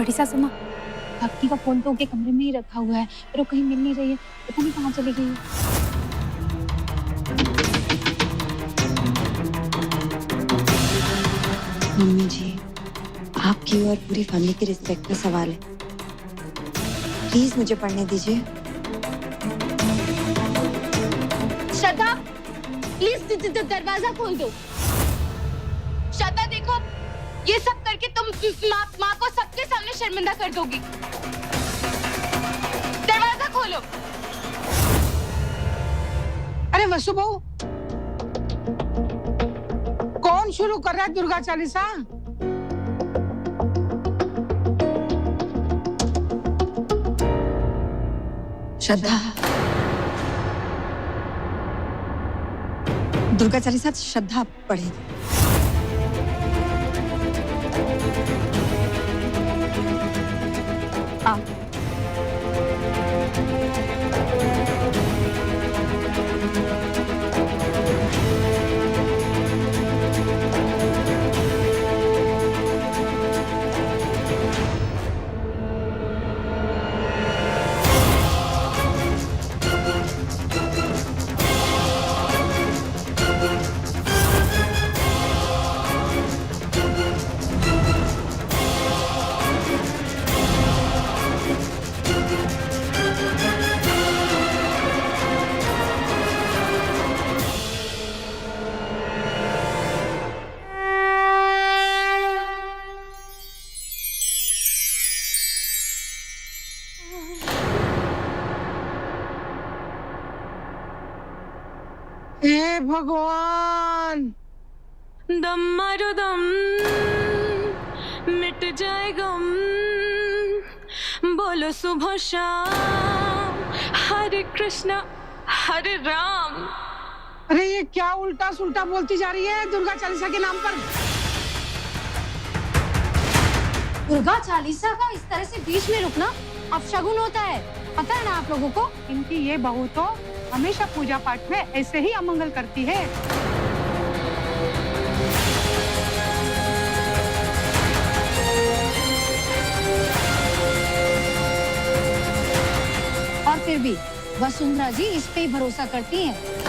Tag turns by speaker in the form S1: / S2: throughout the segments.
S1: बड़ी सासू माँ, भक्ति का फोन तो उनके कमरे में ही रखा हुआ है, पर वो कहीं मिल नहीं रही है, पता नहीं कहाँ चली गई है।
S2: मम्मी जी, आपकी और पूरी फैमिली की रिस्पेक्ट का सवाल है, प्लीज मुझे पढ़ने दीजिए।
S1: श्रद्धा, प्लीज दरवाजा खोल दो। श्रद्धा देखो, ये सब करके तुम माँ को सबके सामने शर्मिंदा कर दोगी। दरवाजा खोलो।
S3: अरे वसु बहू, कौन शुरू कर रहा है दुर्गा चालीसा?
S2: श्रद्धा, दुर्गा चालीसा श्रद्धा पढ़ेगी।
S3: हे भगवान,
S4: दम मारो दम, मिट जाए गम, बोलो सुबह शाम, हरे कृष्णा हरे राम।
S3: अरे ये क्या उल्टा सुल्टा बोलती जा रही है दुर्गा चालीसा के नाम पर?
S1: दुर्गा चालीसा का इस तरह से बीच में रुकना अपशगुन होता है, पता है ना आप लोगों को?
S3: इनकी ये बहू तो हमेशा पूजा पाठ में ऐसे ही अमंगल करती है।
S1: और फिर भी वसुंधरा जी इस पे ही भरोसा करती हैं।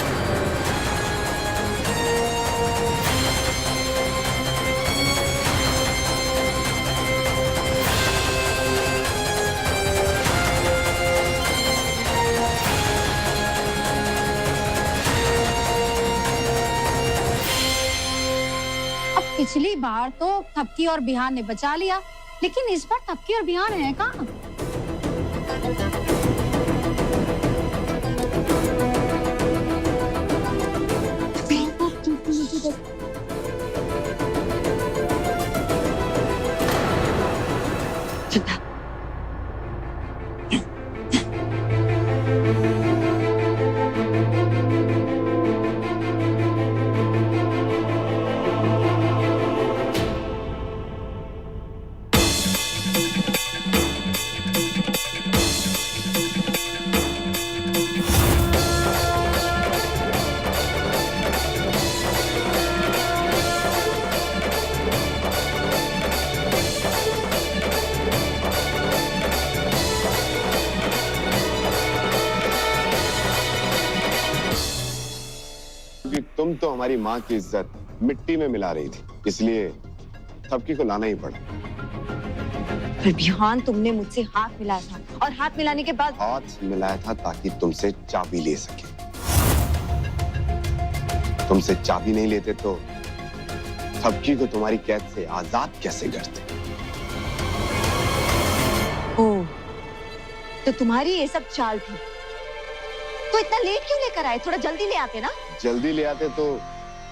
S1: पिछली बार तो थपकी और बिहान ने बचा लिया, लेकिन इस बार थपकी और बिहान है कहाँ?
S5: तुम तो हमारी माँ की इज्जत मिट्टी में मिला रही थी, इसलिए थपकी को लाना ही पड़ा।
S2: फिर बिहान तुमने मुझसे हाथ मिलाया था, और हाथ मिलाने के बाद
S5: हाथ मिलाया था ताकि तुमसे चाबी ले सके। तुमसे चाबी नहीं लेते तो थपकी को तुम्हारी कैद से आजाद कैसे करते?
S2: ओह, तो तुम्हारी ये सब चाल थी। तो इतना लेट क्यों लेकर आए? थोड़ा जल्दी ले आते ना।
S5: जल्दी ले आते तो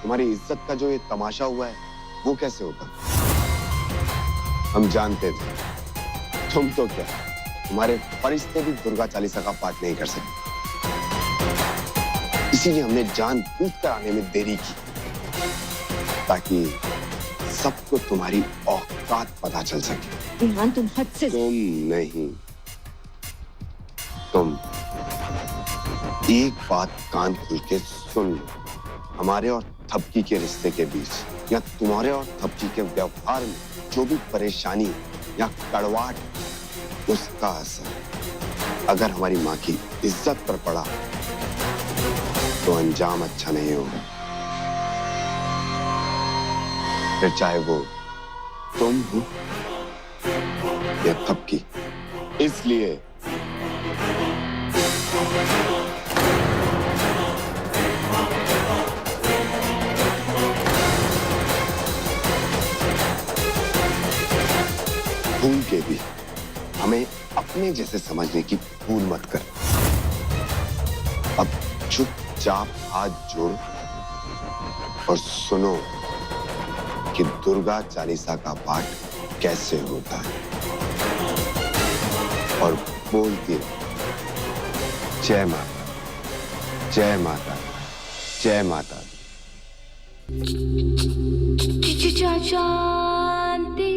S5: तुम्हारी इज्जत का जो ये तमाशा हुआ है वो कैसे होता? हम जानते थे, तुम तो क्या, तुम्हारे फरिश्ते भी दुर्गा चालीसा का पाठ नहीं कर सकते, इसीलिए हमने जानबूझ कर आने में देरी की, ताकि सबको तुम्हारी औकात पता चल सके।
S2: बिहान तुम हद से।
S5: तुम नहीं, तुम एक बात कान खोल के सुन लो, हमारे और थपकी के रिश्ते के बीच या तुम्हारे और थपकी के व्यवहार में जो भी परेशानी या कड़वाहट, उसका असर अगर हमारी माँ की इज्जत पर पड़ा तो अंजाम अच्छा नहीं होगा। फिर चाहे वो तुम हो या थपकी। इसलिए भूल के भी हमें अपने जैसे समझने की भूल मत कर। अब चुपचाप हाथ जोड़ो और सुनो कि दुर्गा चालीसा का पाठ कैसे होता है, और बोलती रहो, जय माता, जय माता, जय माता।
S1: शांति।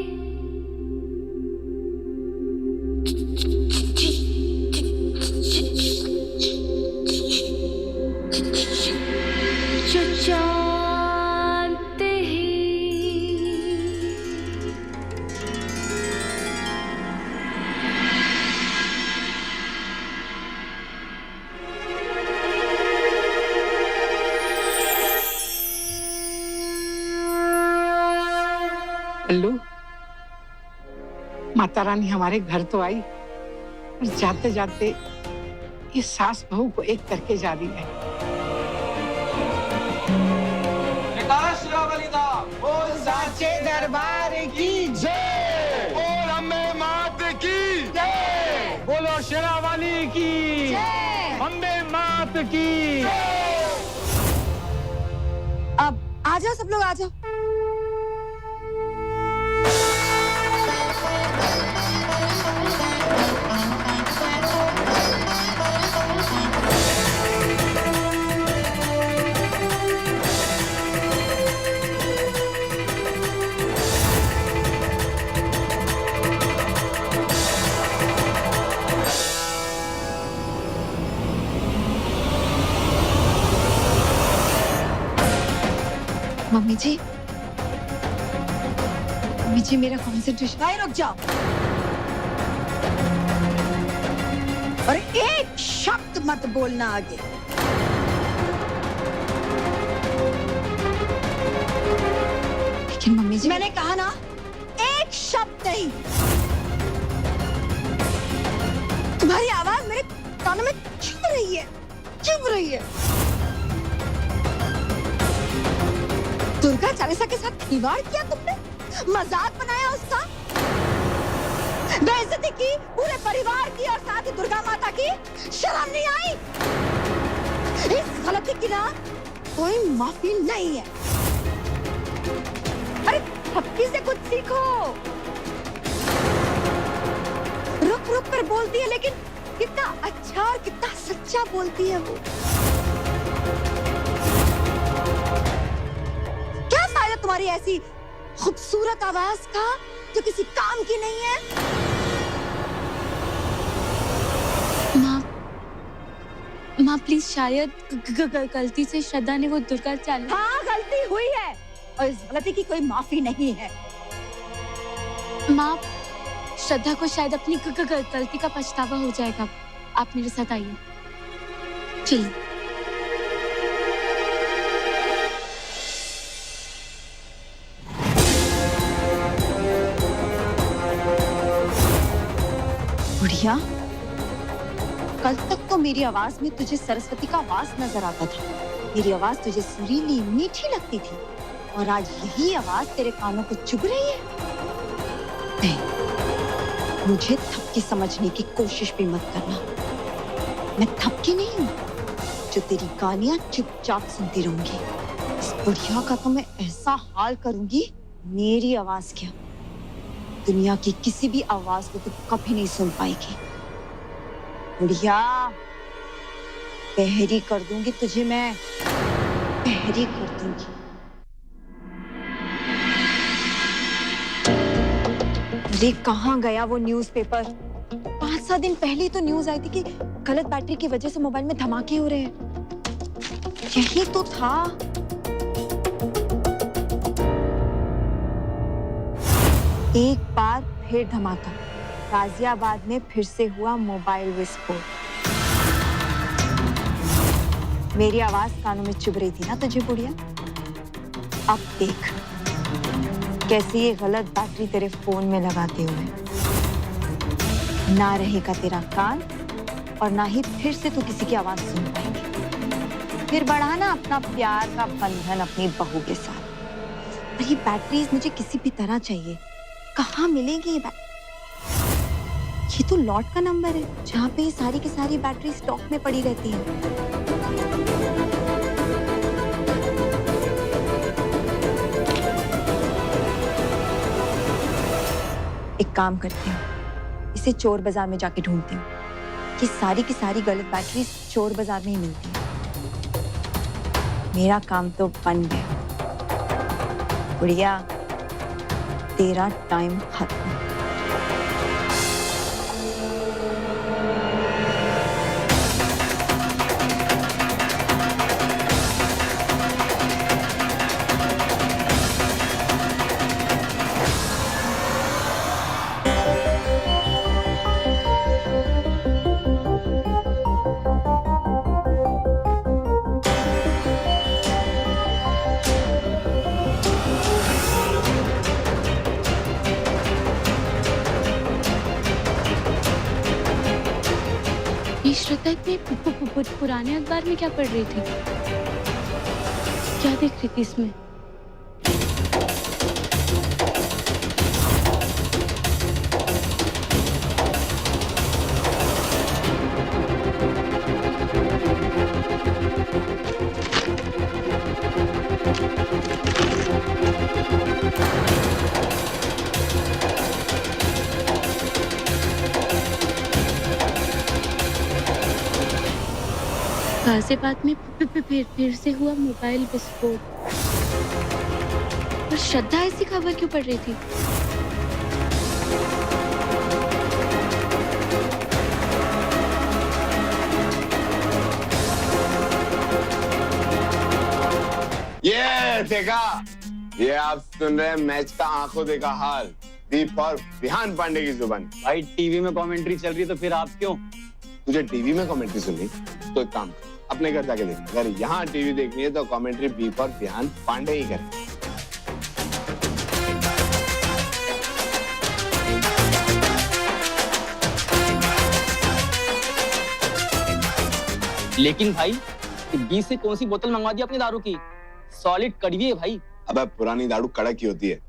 S3: पल्लू, माता रानी हमारे घर तो आई और जाते जाते ये सास बहू को एक करके जा रही है। साचे दरबार की जय,
S5: बोल अम्बे मात की
S3: जय,
S6: बोलो शेरावाली की, अम्बे मात की।
S2: अब आ जाओ सब लोग, आ जाओ। मम्मी जी मेरा कंसंट्रेशन। भाई रुक जाओ और एक शब्द मत बोलना आगे। लेकिन मम्मी जी, मैंने कहा ना, एक शब्द नहीं। तुम्हारी आवाज मेरे कानों में चुभ रही है, चुभ रही है। दुर्गा चालीसा के साथ खिलवाड़ किया तुमने, मजाक बनाया उसका, बेइज्जती की पूरे परिवार की और साथ ही दुर्गा माता की। शर्म नहीं आई? इस गलती की ना कोई माफी नहीं है। अरे थपकी से कुछ सीखो। रुक रुक कर बोलती है, लेकिन कितना अच्छा और कितना सच्चा बोलती है वो। तुम्हारी ऐसी खूबसूरत आवाज का जो किसी काम की नहीं है।
S1: माँ प्लीज, शायद गलती से श्रद्धा ने वो दुर्गा चालीसा।
S2: हाँ, गलती हुई है और इस गलती की कोई माफी नहीं है।
S1: माँ, श्रद्धा को शायद अपनी गलती का पछतावा हो जाएगा। आप मेरे साथ आइए, चलिए।
S2: बुढ़िया, कल तक तो मेरी आवाज में तुझे सरस्वती का वास नजर आता था। मेरी आवाज तुझे सुरीली मीठी लगती थी, और आज यही आवाज तेरे कानों को चुभ रही है। नहीं, मुझे थपकी समझने की कोशिश भी मत करना। मैं थपकी नहीं हूँ जो तेरी गालियां चुपचाप सुनती रहूंगी। इस बुढ़िया का तो मैं ऐसा हाल करूंगी, मेरी आवाज क्या, दुनिया की किसी भी आवाज को तू कभी नहीं सुन पाएगी। बुढ़िया, बहरी कर दूंगी तुझे मैं, बहरी कर दूंगी। अरे कहाँ गया वो न्यूज़पेपर? 5-7 दिन पहले ही तो न्यूज आई थी कि गलत बैटरी की वजह से मोबाइल में धमाके हो रहे हैं। यही तो था। एक बार फिर धमाका। गाजियाबाद में फिर से हुआ मोबाइल विस्फोट। मेरी आवाज कानों में चुभ रही थी ना तुझे बुढ़िया? अब देख कैसे ये गलत बैटरी तेरे फोन में लगाते हुए ना रहेगा तेरा कान और ना ही फिर से तू किसी की आवाज सुन पाएगी। फिर बढ़ाना अपना प्यार का बंधन अपनी बहू के साथ। पर ये बैटरीज मुझे किसी भी तरह चाहिए। कहाँ मिलेगी ये ये तो लॉट का नंबर है जहाँ पे ये सारी की सारी बैटरी स्टॉक में पड़ी रहती है। एक काम करती हूँ, इसे चोर बाजार में जाके ढूंढती हूँ कि सारी की सारी गलत बैटरी चोर बाजार में ही मिलती है। मेरा काम तो बन गया। बुढ़िया, तेरा टाइम खत्म।
S1: श्रद्धा इतने पुराने अखबार में क्या पढ़ रही थी? क्या देख रही थी इसमें? गाजियाबाद में फिर से हुआ मोबाइल विस्फोट। और श्रद्धा ऐसी खबर क्यों पढ़ रही थी?
S5: ये देखा, ये आप सुन रहे हैं मैच का आंखों देखा हाल। दीप और विहान पांडे की जुबान।
S6: भाई टीवी में कमेंट्री चल रही है तो फिर आप क्यों?
S5: तुझे टीवी में कमेंट्री सुननी तो एक काम कर, अपने घर जाके देख। अगर यहाँ टीवी देखनी है तो कमेंट्री बीप और विहान पांडे ही करें।
S6: लेकिन भाई 20 से कौन सी बोतल मंगवा दी अपनी दारू की? सॉलिड कड़वी है भाई।
S5: अबे पुरानी दारू कड़क ही होती है,